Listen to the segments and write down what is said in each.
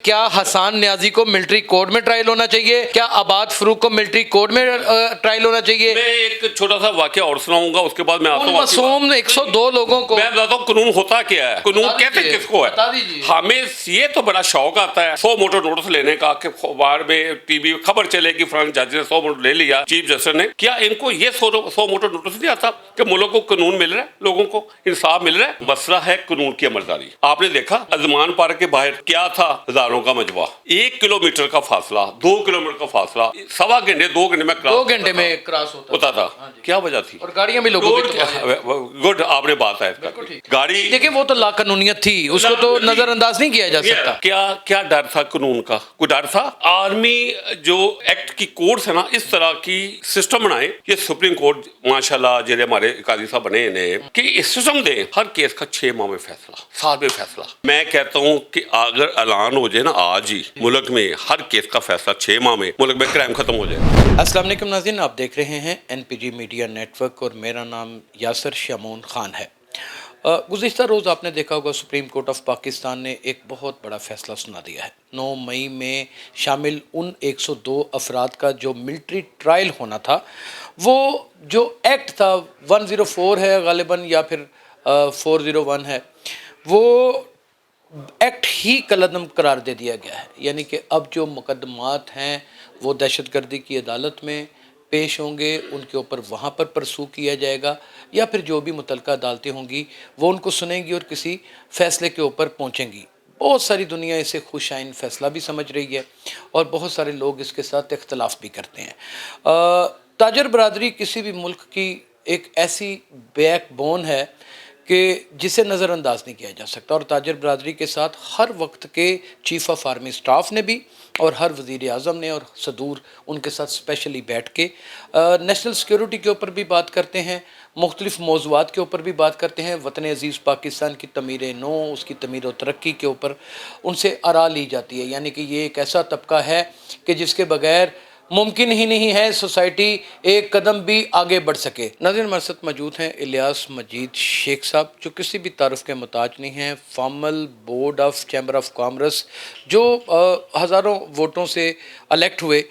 کیا حسان نیازی کو military code میں ٹرائل ہونا چاہیے؟ کیا عباد فروق کو ملٹری کوڈ میں ٹرائل ہونا چاہیے؟ میں ایک چھوٹا سا واقعہ اور سناؤں گا، اس کے بعد میں آتا ہوں معصوم 102 لوگوں کو میں بتاتا ہوں قانون ہوتا کیا ہے، قانون کہتے کس کو ہے۔ ہمیں یہ تو بڑا شوق آتا ہے 100 موٹر نوٹس لینے کا کہ اخبار میں ٹی وی خبر چلے کہ فلاں جج نے 100 موٹر لے لیا چیف جسٹس نے۔ کیا ان کو یہ 100 موٹر نوٹس نہیں آتا کہ ملک کو قانون مل رہا ہے، لوگوں کو انصاف مل رہا ہے؟ مسئلہ ہے قانون کی عملداری۔ آپ نے دیکھا ازمان پارک کے باہر کیا تھا؟ ہزاروں کا مجمع، 1 کلومیٹر کا فاصلہ، 2 کلومیٹر کا فاصلہ، 2.25 گھنٹے 2 گھنٹے میں 2 گھنٹے میں کراس ہوتا تھا۔ کیا وجہ تھی؟ اور گاڑیاں بھی لوگوں کی گڈ، آپ نے بات ہے گاڑی دیکھیں وہ تو لا قانونیت تھی، اس کو تو نظر انداز نہیں کیا جا سکتا۔ کیا ڈر تھا قانون کا؟ کوئی ڈر تھا؟ آرمی جو ایکٹ کی کوڈز ہے نا، اس طرح کی سسٹم بنائے، یہ سپریم کورٹ ماشاءاللہ جنہیں ہمارے قاضی صاحب بنے انہیں کہ اس سسٹم دیں ہر کیس کا 6 ماہ میں فیصلہ، سال میں فیصلہ۔ میں کہتا ہوں کہ اگر اعلان ہو جائے نا آج ہی ملک میں ہر کیس کا فیصلہ 6 ماہ میں، ملک میں کرائم ختم ہو جائے۔ السلام علیکم ناظرین، آپ دیکھ رہے ہیں NPG میڈیا نیٹ ورک اور میرا نام یاسر شمعون خان ہے۔ گزشتہ روز آپ نے دیکھا ہوگا سپریم کورٹ آف پاکستان نے ایک بہت بڑا فیصلہ سنا دیا ہے۔ 9 مئی میں شامل ان 102 افراد کا جو ملٹری ٹرائل ہونا تھا، وہ جو ایکٹ تھا 104 ہے غالباً یا پھر 401 ہے، وہ ایکٹ ہی کالعدم قرار دے دیا گیا ہے۔ یعنی کہ اب جو مقدمات ہیں وہ دہشت گردی کی عدالت میں پیش ہوں گے، ان کے اوپر وہاں پر پرسو کیا جائے گا، یا پھر جو بھی متعلقہ عدالتیں ہوں گی وہ ان کو سنیں گی اور کسی فیصلے کے اوپر پہنچیں گی۔ بہت ساری دنیا اسے خوش آئند فیصلہ بھی سمجھ رہی ہے اور بہت سارے لوگ اس کے ساتھ اختلاف بھی کرتے ہیں۔ تاجر برادری کسی بھی ملک کی ایک ایسی بیک بون ہے کہ جسے نظر انداز نہیں کیا جا سکتا، اور تاجر برادری کے ساتھ ہر وقت کے چیف آف آرمی سٹاف نے بھی اور ہر وزیر اعظم نے اور صدور ان کے ساتھ اسپیشلی بیٹھ کے نیشنل سیکیورٹی کے اوپر بھی بات کرتے ہیں، مختلف موضوعات کے اوپر بھی بات کرتے ہیں، وطن عزیز پاکستان کی تعمیر نو، اس کی تعمیر و ترقی کے اوپر ان سے آراء لی جاتی ہے۔ یعنی کہ یہ ایک ایسا طبقہ ہے کہ جس کے بغیر ممکن ہی نہیں ہے سوسائٹی ایک قدم بھی آگے بڑھ سکے۔ ناظرین، ہمارے ساتھ موجود ہیں الیاس مجید شیخ صاحب، جو کسی بھی تعارف کے محتاج نہیں ہیں، formal board of chamber of commerce, جو ہزاروں ووٹوں سے الیکٹ ہوئے۔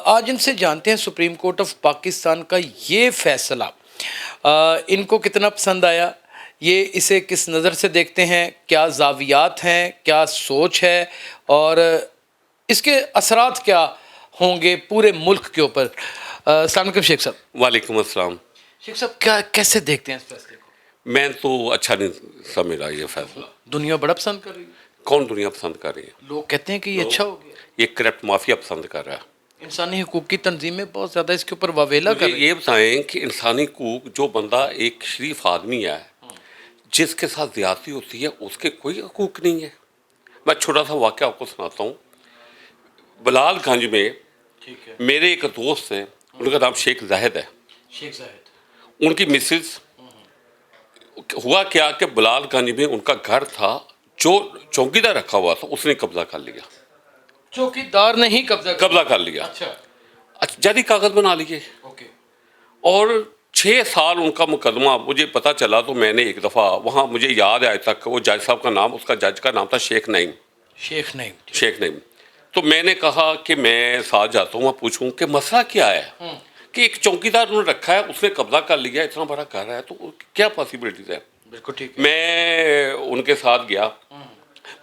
آج ان سے جانتے ہیں سپریم کورٹ آف پاکستان کا یہ فیصلہ ان کو کتنا پسند آیا، یہ اسے کس نظر سے دیکھتے ہیں، کیا زاویات ہیں، کیا سوچ ہے، اور اس کے اثرات کیا ہوں گے پورے ملک کے اوپر۔ السلام علیکم شیخ صاحب۔ وعلیکم السلام۔ شیخ صاحب کیسے دیکھتے ہیں اس فیصلے کو؟ میں تو اچھا نہیں سمجھ رہا یہ فیصلہ۔ دنیا بڑا پسند کر رہی ہے۔ کون دنیا پسند کر رہی ہے؟ لوگ کہتے ہیں کہ یہ اچھا ہو گیا۔ یہ کرپٹ مافیا پسند کر رہا ہے۔ انسانی حقوق کی تنظیمیں بہت زیادہ اس کے اوپر واویلا کر رہی ہیں۔ یہ بتائیں کہ انسانی حقوق، جو بندہ ایک شریف آدمی ہے جس کے ساتھ زیادتی ہوتی ہے اس کے کوئی حقوق نہیں ہے۔ میں چھوٹا سا واقعہ آپ کو سناتا ہوں۔ بلال گنج میں میرے ایک دوست ہیں، ان کا نام شیخ زاہد ہے۔ شیخ زاہد، ان کی مسز، ہوا کیا کہ بلال گنج میں ان کا گھر تھا، جو چوکیدار رکھا ہوا تھا اس نے قبضہ کر لیا۔ چوکیدار نے ہی قبضہ کر لیا۔ اچھا، جعلی کاغذ بنا لیے، اور 6 سال ان کا مقدمہ مجھے پتہ چلا تو میں نے ایک دفعہ وہاں، مجھے یاد ہے آج تک، وہ جج صاحب کا نام، اس کا جج کا نام تھا شیخ نعیم۔ شیخ نعیم، شیخ نعیم۔ تو میں نے کہا کہ میں ساتھ جاتا ہوں، میں پوچھوں کہ مسئلہ کیا ہے، کہ ایک چوکیدار انہوں نے رکھا ہے، اس نے قبضہ کر لیا، اتنا بڑا گھر ہے، تو کیا پاسبلٹیز ہے؟ بالکل ٹھیک۔ میں ان کے ساتھ گیا،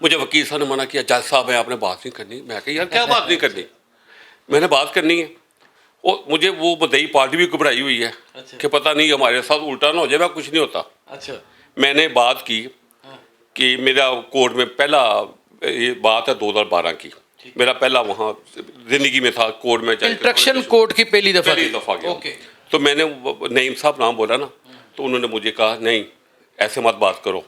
مجھے وکیل صاحب نے منع کیا، جج صاحب ہے آپ نے بات نہیں کرنی۔ میں کہا یار کیا بات نہیں کرنی، میں نے بات کرنی ہے۔ اور مجھے وہ مدعی پارٹی بھی گھبرائی ہوئی ہے کہ پتہ نہیں ہمارے ساتھ الٹا نہ ہو جائے، میں کچھ نہیں ہوتا۔ اچھا، میں نے بات کی کہ میرا کورٹ میں پہلا، یہ بات ہے 2012 کی، میرا پہلا وہاں زندگی میں تھا کورٹ میں، انٹریکشن کورٹ کی پہلی دفعہ گیا۔ تو میں نے نعیم صاحب نام بولا نا، تو انہوں نے مجھے کہا نہیں ایسے مت بات کرو،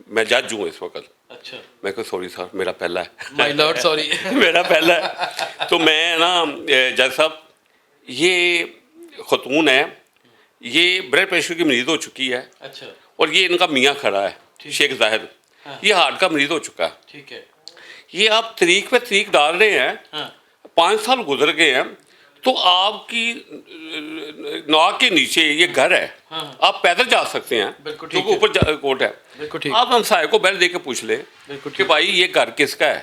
میں جج ہوں اس وقت۔ اچھا، میں کہا سوری سر میرا پہلا ہے، مائی لارڈ سوری، میرا پہلا ہے۔ تو میں نا جج صاحب، یہ خاتون ہے، یہ بلڈ پریشر کی مریض ہو چکی ہے، اچھا، اور یہ ان کا میاں کھڑا ہے شیخ زاہد، یہ ہارٹ کا مریض ہو چکا ہے، ٹھیک ہے، یہ آپ طریق پہ طریق ڈال رہے ہیں، 5 سال گزر گئے ہیں، تو آپ کی ناک کے نیچے یہ گھر ہے، آپ پیدل جا سکتے ہیں کیونکہ اوپر کوٹ ہے، آپ ہمسائے کو بیل دے کے پوچھ لیں کہ بھائی یہ گھر کس کا ہے،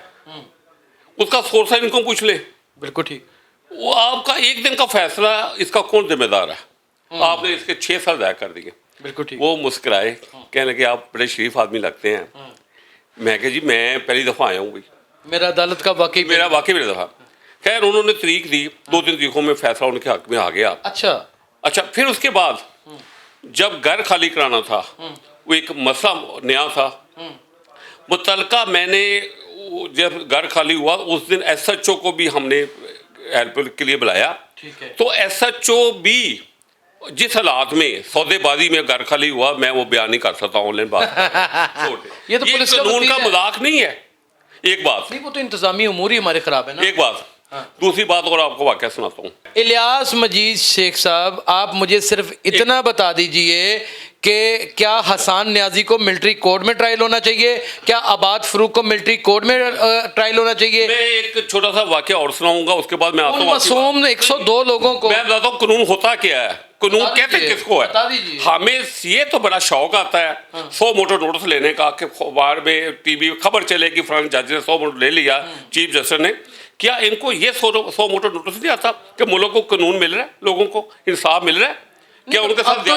اس کا سورس آف انکم پوچھ لیں. بالکل ٹھیک. وہ آپ کا ایک دن کا فیصلہ اس کا کون ذمہ دار ہے؟ آپ نے اس کے 6 سال ضائع کر دیے. بالکل ٹھیک. وہ مسکرائے, کہنے لگے آپ بڑے شریف آدمی لگتے ہیں. میں کہ جی میں پہلی دفعہ آیا ہوں بھائی, میرا عدالت کا واقعی واقعی میری دفعہ. خیر انہوں نے طریق دی, 2-3 طریقوں میں فیصلہ ان کے حق میں آ گیا. اچھا پھر اس کے بعد جب گھر خالی کرانا تھا, وہ ایک مسئلہ نیا تھا متعلقہ. میں نے جب گھر خالی ہوا اس دن ایس ایچ او کو بھی ہم نے ہیلپ کے لیے بلایا. تو ایس ایچ او بھی جس حالات میں سودے بازی میں گھر خالی ہوا, میں وہ بیان نہیں کر سکتا آن لائن بات. یہ تو پولیس قانون کا مذاق نہیں ہے. ایک بات نہیں, وہ تو انتظامی امور ہی ہمارے خراب ہے نا. ایک بات. دوسری بات اور آپ کو واقعہ سناتا ہوں. الیاس مجید شیخ صاحب, آپ مجھے صرف اتنا بتا دیجئے کہ کیا حسان نیازی کو ملٹری کورٹ میں ٹرائل ہونا چاہیے, کیا عباد فروق کو ملٹری کورٹ میں ٹرائل ہونا چاہیے؟ میں ایک چھوٹا سا واقعہ اور سناؤں گا, اس کے بعد میں آتا ہوں. معصوم 102 لوگوں کو میں بتاتا ہوں قانون ہوتا کیا ہے, قانون کہتے کس کو ہے. ہمیں یہ تو بڑا شوق آتا ہے 100 موٹر نوٹس لینے کا کہ اخبار میں ٹی وی خبر چلے کہ فلاں جج نے 100 موٹر لے لیا, چیف جسٹس نے. کیا ان کو یہ 100 موٹر نوٹس نہیں آتا کہ ملک کو قانون مل رہا ہے, لوگوں کو انصاف مل رہا ہے؟ کیا ان کے ساتھ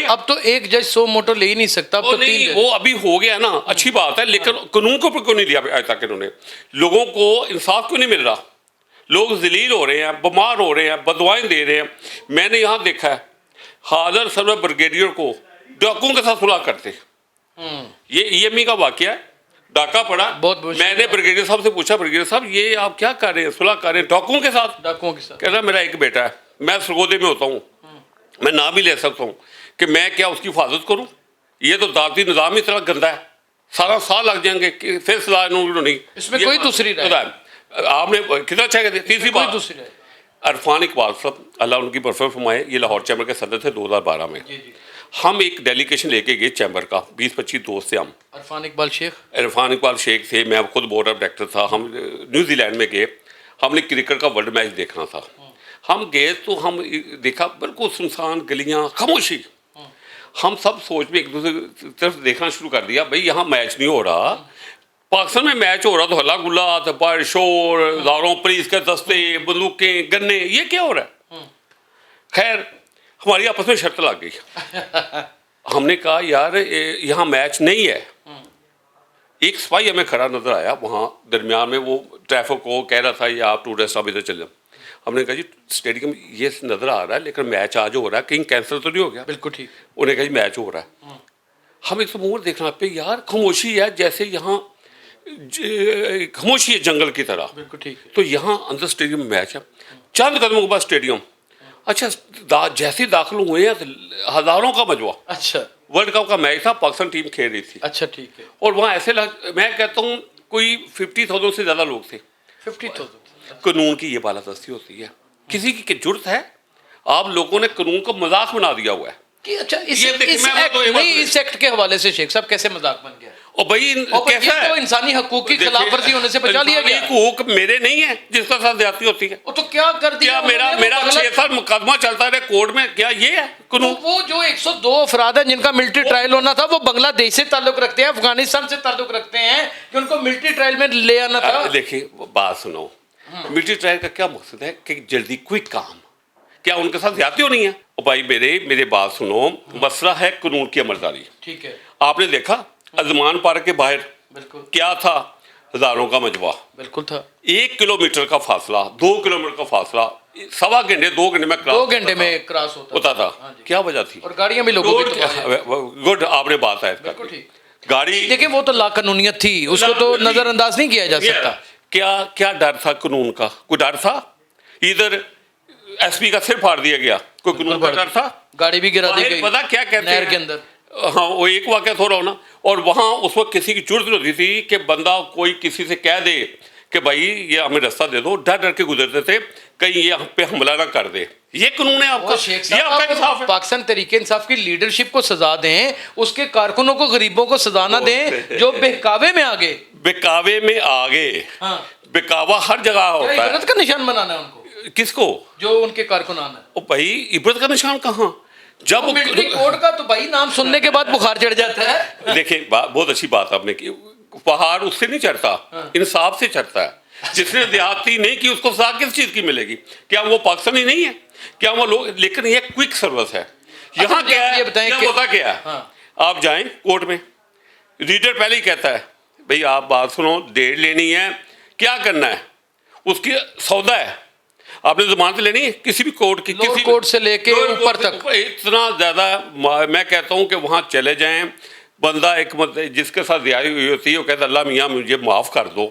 اب تو ایک جج 100 موٹر لے ہی نہیں سکتا. وہ ابھی ہو گیا نا, اچھی بات ہے, لیکن قانون کو کیوں نہیں دیا آج تک انہوں نے؟ لوگوں کو انصاف کیوں نہیں مل رہا؟ لوگ ذلیل ہو رہے ہیں, بیمار ہو رہے ہیں, بدوائیں دے رہے ہیں. میں نے یہاں دیکھا ہے حاضر سرور بریگیڈیئر کو ڈاکوؤں کے ساتھ صلح کرتے. یہ ای ایم ای کا واقعہ ہے, ڈاکہ پڑا. میں نے بریگیڈیئر صاحب سے پوچھا, بریگیڈیئر صاحب یہ آپ کیا کر رہے ہیں, صلح کر رہے ہیں ڈاکوؤں کے ساتھ؟ کہہ رہا میرا ایک بیٹا ہے, میں سرگودے میں ہوتا ہوں, میں نام بھی لے سکتا ہوں کہ میں کیا اس کی حفاظت کروں؟ یہ تو ذاتی نظام ہی اتنا گندا ہے, سارا سال لگ جائیں گے کہ پھر صلاح نہیں. اس میں کوئی دوسری آپ نے کتنا اچھا کہتے. تیسری بات, عرفان اقبال صاحب اللہ ان کی برفت فرمائے, یہ لاہور چیمبر کے صدر تھے 2012 میں. ہم ایک ڈیلیگیشن لے کے گئے چیمبر کا, 20-25 دوست تھے ہم. عرفان اقبال شیخ تھے, میں خود بورڈ آف ڈائریکٹر تھا. ہم نیوزی لینڈ میں گئے, ہم نے کرکٹ کا ورلڈ میچ دیکھنا تھا. ہم گئے تو ہم دیکھا بالکل سنسان گلیاں, خاموشی. ہم سب سوچ میں ایک دوسرے طرف دیکھنا شروع کر دیا, بھائی یہاں میچ نہیں ہو رہا, پاکستان میں میچ ہو رہا تو ہلا گلا, باہر شور, ہزاروں پولیس کے دستے, بندوقیں, گنے, یہ کیا ہو رہا ہے؟ خیر ہماری آپس میں شرط لگ گئی. ہم نے کہا یار یہاں میچ نہیں ہے. ایک سپاہی ہمیں کھڑا نظر آیا وہاں درمیان میں, وہ ٹریفک کو کہہ رہا تھا یہ آپ ٹورسٹ آپ ادھر چل جاؤ. ہم نے کہا جی اسٹیڈیم یہ نظر آ رہا ہے لیکن میچ آج ہو رہا ہے, کہیں کینسل تو نہیں ہو گیا؟ بالکل ٹھیک. انہوں نے کہا جی میچ ہو رہا ہے. ہم ایک منہ دیکھنا پہ یار خاموشی ہے, جیسے یہاں خاموشی ہے جنگل کی طرح. بالکل ٹھیک. تو یہاں اندر اسٹیڈیم میں میچ ہے, چند قدموں کے بعد اسٹیڈیم. اچھا جیسے داخل ہوئے ہیں ہزاروں کا مجموعہ. اچھا ورلڈ کپ کا میچ تھا, پاکستان ٹیم کھیل رہی تھی. اچھا ٹھیک ہے. اور وہاں ایسے میں کہتا ہوں کوئی 50,000 سے زیادہ لوگ تھے. 50,000. قانون کی یہ بالادستی ہوتی ہے, کسی کی جرت ہے؟ آپ لوگوں نے قانون کو مذاق بنا دیا ہوا ہے. اچھا اس ایکٹ کے حوالے سے شیخ صاحب کیسے مذاق بن گیا؟ اور بھائی کیسا ہے, انسانی حقوق کی خلاف ورزی ہونے سے بچا لیا گیا. حقوق میرے نہیں ہیں جس کا ساتھ زیادتی ہوتی ہے. تو کیا کر دیا میرا 6 سال مقدمہ چلتا رہے کورٹ میں, کیا یہ ہے قانون؟ وہ جو 102 افراد ہیں جن کا ملٹری ٹرائل ہونا تھا وہ بنگلہ دیش سے تعلق رکھتے ہیں, افغانستان سے تعلق رکھتے ہیں, کہ ان کو ملٹری ٹرائل میں لے آنا تھا. دیکھیے بات سنو, ملٹری ٹرائل کا کیا مقصد ہے کہ جلدی کوئک کام, کیا ان کے ساتھ زیادتی ہونی ہے؟ اور بھائی میرے بات سنو, مسئلہ ہے قانون کی عملداری. ٹھیک ہے. آپ نے دیکھا ازمان پارک کے باہر کیا تھا, ہزاروں کا مجموعہ. بالکل تھا. 1 کلومیٹر کا فاصلہ, 2 کلومیٹر کا فاصلہ, 2.25 گھنٹے 2 گھنٹے میں کراس ہوتا تھا. کیا وجہ تھی؟ اور گاڑیاں بھی لوگوں کی. گڈ, آپ نے بات ہے گاڑی. دیکھیں وہ تو لا قانونیت تھی, اس کو تو نظر انداز نہیں کیا جا سکتا. کیا ڈر تھا قانون کا؟ کوئی ڈر تھا؟ ادھر ایس پی کا سر پھاڑ دیا گیا, کوئی قانون کا ڈر تھا؟ گاڑی بھی گرا دی گئی. پتا کیا کہتے ہیں نہر کے اندر, ہاں وہ ایک واقعہ تھوڑا ہونا. اور وہاں اس وقت کسی کی ضرورت نہیں ہوتی تھی کہ بندہ کوئی کسی سے کہہ دے کہ بھائی یہ ہمیں رستہ دے دو, ڈر ڈر کے گزرتے تھے کہیں یہ ہم پہ حملہ نہ کر دے. یہ قانون ہے آپ کا, یہ آپ کا انصاف ہے. پاکستان تحریک انصاف کی لیڈرشپ کو سزا دیں, اس کے کارکنوں کو غریبوں کو سزا نہ دیں جو بہکاوے میں آگے بہکاوا ہر جگہ ہوتا ہے. عبرت کا نشان بنانا ہے ان کو. کس کو؟ جو ان کے کارکنان ہیں. بھائی عبرت کا نشان کہاں, جب ملٹری کوڈ کا تو بھائی نام سننے کے بعد بخار چڑھ جاتا ہے. دیکھیں بہت اچھی بات آپ نے کی, پہاڑ اس سے نہیں چڑھتا, انصاف سے چڑھتا ہے. جس نے دیہاتی نہیں کی اس کو سزا کس چیز کی ملے گی؟ کیا وہ پاکستانی نہیں ہے؟ کیا وہ لوگ؟ لیکن یہ کوئک سروس ہے. یہاں کیا ہے، ہوتا کیا ہے، آپ جائیں کورٹ میں، ریڈر پہلے ہی کہتا ہے بھئی آپ بات سنو، ڈیٹ لینی ہے، کیا کرنا ہے، اس کی سودا ہے، آپ نے ضمانت لینی ہے کسی بھی کورٹ کی، کسی کورٹ سے لے کے اوپر تک. اتنا زیادہ. میں کہتا ہوں کہ وہاں چلے جائیں، بندہ ایک جس کے ساتھ زیادتی ہوئی ہوتی ہے وہ کہتا ہے اللہ میاں مجھے معاف کر دو،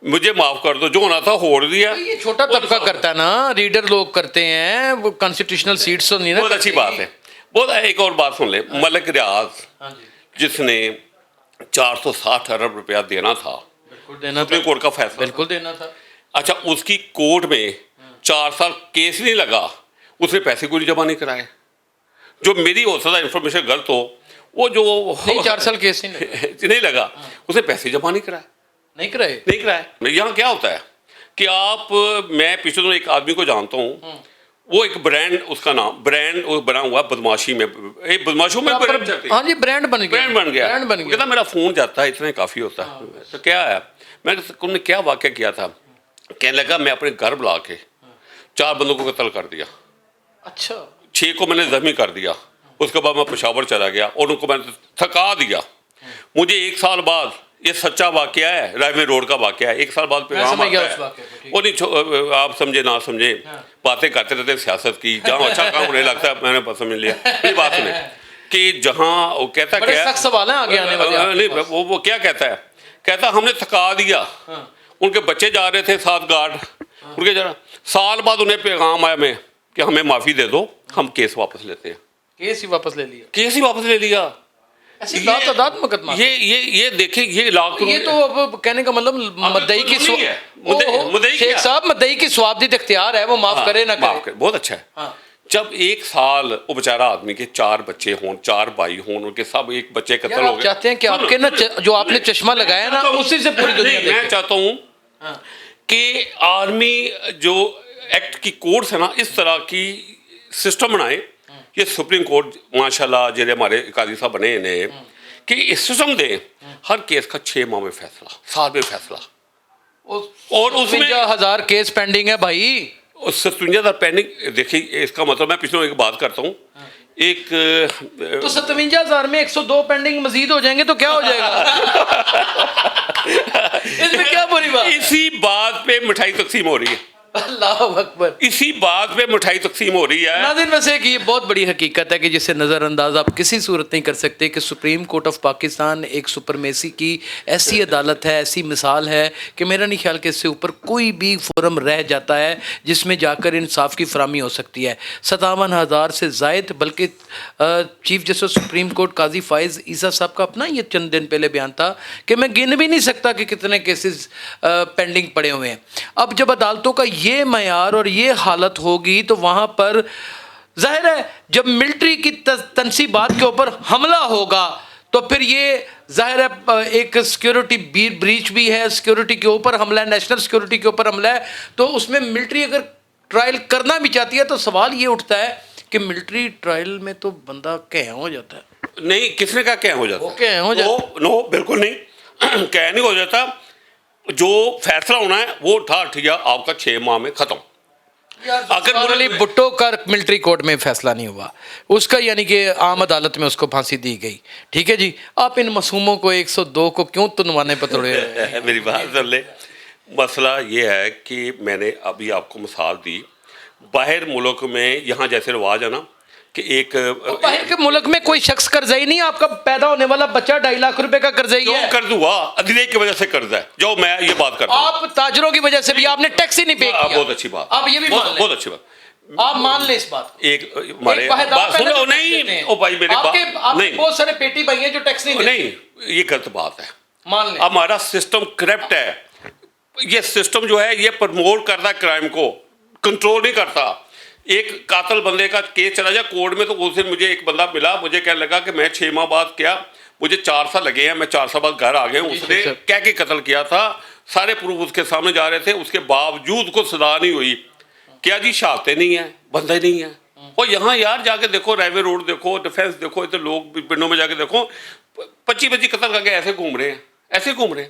مجھے معاف کر دو، جو ہونا تھا ہو دیا. یہ چھوٹا طبقہ کرتا ہے نا، ریڈر لوگ کرتے ہیں، وہ کانسٹیٹیوشنل سیٹس تو نہیں نا. بہت اچھی بات ہے. بہت. ایک اور بات سن لیں، ملک ریاض جس نے 460 ارب روپیہ دینا تھا، سپریم کورٹ کا فیصلہ، بالکل دینا تھا. اچھا اس کی کورٹ میں 4 سال کیس نہیں لگا، اس نے پیسے کوئی جمع نہیں کرائے. جو میری ہو سکتا انفارمیشن غلط ہو، وہ جو 4 سال کیس نہیں لگا، اس نے پیسے جمع نہیں کرائے. نہیں کرائے. یہاں کیا ہوتا ہے کہ میں پچھلے دنوں ایک آدمی کو جانتا ہوں، وہ ایک برانڈ، اس کا نام برانڈ بنا ہوا بدماشی میں، بدماشوں میں برانڈ چلتی ہے. ہاں جی، برانڈ بن گیا. کہتا میرا فون جاتا ہے اتنا کافی ہوتا ہے. تو کیا ہے، میں نے کیا واقعہ کیا تھا، کہنے لگا میں اپنے گھر بلا کے 4 بندوں کو قتل کر دیا. اچھا. 6 کو میں نے زخمی کر دیا. اس کے بعد میں پشاور چلا گیا اور ان کو میں نے تھکا دیا. مجھے 1 سال بعد، یہ سچا واقعہ ہے، رائے روڈ کا واقعہ ہے، 1 سال بعد پیغام آتا ہے. وہ نہیں، آپ سمجھے نہ سمجھے، باتیں کرتے رہتے سیاست کی، جہاں اچھا کام ہونے لگتا ہے میں نے سمجھ لیا. یہ بات سنیں کہ جہاں وہ کہتا کیا، وہ کیا کہتا ہے، کہتا ہم نے تھکا دیا. ان کے بچے جا رہے تھے 7 گارڈ، ان کے سال بعد انہیں پیغام آیا میں کہ ہمیں معافی دے دو، ہم کیس واپس لیتے ہیں. کیس ہی واپس لے لیا. یہ دیکھیں، یہ لاکھ، یہ تو اب کہنے کا مطلب مدعی کی شیخ صاحب، مدعی کی ثوابدید اختیار ہے، وہ معاف کرے نہ کرے. بہت اچھا ہے. جب 1 سال وہ بیچارہ آدمی کے 4 بچے ہوں، 4 بھائی ہوں، ان کے سب ایک بچے قتل ہو گئے. چاہتے ہیں کہ آپ کے نا جو آپ نے چشمہ لگایا نا اسی سے پوری دنیا دیکھے. میں چاہتا ہوں کہ آرمی جو ایکٹ کی کورٹس ہے نا، اس طرح کی سسٹم بنائے. یہ سپریم کورٹ ماشاءاللہ جیسے ہمارے قاضی صاحب بنے ہیں کہ اس سسٹم دیں، ہر کیس کا 6 ماہ میں فیصلہ، سال میں فیصلہ. اور اس میں 57,000 کیس پینڈنگ ہے بھائی. 57,000 پینڈنگ. دیکھیے اس کا مطلب میں پچھلے ایک بات کرتا ہوں، ایک تو 57,000 میں 102 پینڈنگ مزید ہو جائیں گے تو کیا ہو جائے گا؟ اس میں کیا بری بات؟ اسی بات پہ مٹھائی تقسیم ہو رہی ہے. اللہ اکبر. اسی بات پہ مٹھائی تقسیم ہو رہی ہے. ناظرین، ویسے کہ یہ بہت بڑی حقیقت ہے کہ جسے نظر انداز آپ کسی صورت نہیں کر سکتے کہ سپریم کورٹ آف پاکستان ایک سپرمیسی کی ایسی عدالت ہے، ایسی مثال ہے کہ میرا نہیں خیال کہ اس سے اوپر کوئی بھی فورم رہ جاتا ہے جس میں جا کر انصاف کی فراہمی ہو سکتی ہے. 57,000 سے زائد، بلکہ چیف جسٹس سپریم کورٹ قاضی فائز عیسیٰ صاحب کا اپنا یہ چند دن پہلے بیان تھا کہ میں گن بھی نہیں سکتا کہ کتنے کیسز پینڈنگ پڑے ہوئے ہیں. اب جب عدالتوں کا یہ معیار اور یہ حالت ہوگی تو وہاں پر ظاہر ہے جب ملٹری کی تنصیبات کے اوپر حملہ ہوگا تو پھر یہ ظاہر ہے ایک سیکیورٹی بریچ بھی ہے، سیکیورٹی کے اوپر حملہ ہے، نیشنل سیکیورٹی کے اوپر حملہ ہے. تو اس میں ملٹری اگر ٹرائل کرنا بھی چاہتی ہے تو سوال یہ اٹھتا ہے کہ ملٹری ٹرائل میں تو بندہ کہیں ہو جاتا ہے. نہیں، کس نے کہا کہیں ہو جاتا؟ کہیں ہو جاتا؟ نو، بالکل نہیں، کہیں نہیں ہو جاتا. جو فیصلہ ہونا ہے وہ ٹھیا آپ کا 6 ماہ میں ختم. اگر علی بھٹو کا ملٹری کورٹ میں فیصلہ نہیں ہوا، اس کا یعنی کہ عام عدالت میں اس کو پھانسی دی گئی، ٹھیک ہے جی، آپ ان معصوموں کو 102 کو کیوں تنوانے پر توڑے؟ میری بات سن لیں. مسئلہ یہ ہے کہ میں نے ابھی آپ کو مثال دی، باہر ملک میں یہاں جیسے رواج ہے نا کہ ایک باہر کے ملک میں کوئی شخص قرضائی نہیں، آپ کا پیدا ہونے والا بچہ 2.5 لاکھ روپے کا قرضائی ہے. قرض ہوا عدلیہ کی وجہ سے قرض ہے، جو میں یہ بات کرتا ہوں. آپ تاجروں کی وجہ سے بھی آپ نے ٹیکس ہی نہیں پے کیا. بہت اچھی بات، آپ یہ بھی مان لیں، بہت اچھی بات، آپ مان لیں اس بات. ایک ہمارے سنو، نہیں او بھائی میرے آپ کے بہت سارے پیٹی بھائی ہیں جو ٹیکس نہیں دیتے. نہیں، یہ غلط بات ہے. مان لیں ہمارا سسٹم کرپٹ ہے. یہ سسٹم جو ہے یہ پروموٹ کرتا ہے کرائم کو، کنٹرول نہیں کرتا. ایک قاتل بندے کا کیس چلا جائے کورٹ میں تو اس دن مجھے ایک بندہ ملا، مجھے کہنے لگا کہ میں 6 ماہ بعد کیا، مجھے 4 سال لگے ہیں، میں 4 سال بعد گھر آ گیا ہوں. اس نے کہہ کے قتل کیا تھا، سارے پروف اس کے سامنے جا رہے تھے، اس کے باوجود کو سزا نہیں ہوئی. کیا جی، شہادتیں نہیں ہیں، بندے نہیں ہیں. اور یہاں یار جا کے دیکھو، ریلوے روڈ دیکھو، ڈیفینس دیکھو، ادھر لوگ پنڈوں میں جا کے دیکھو، 25 قتل کر کے ایسے گھوم رہے ہیں.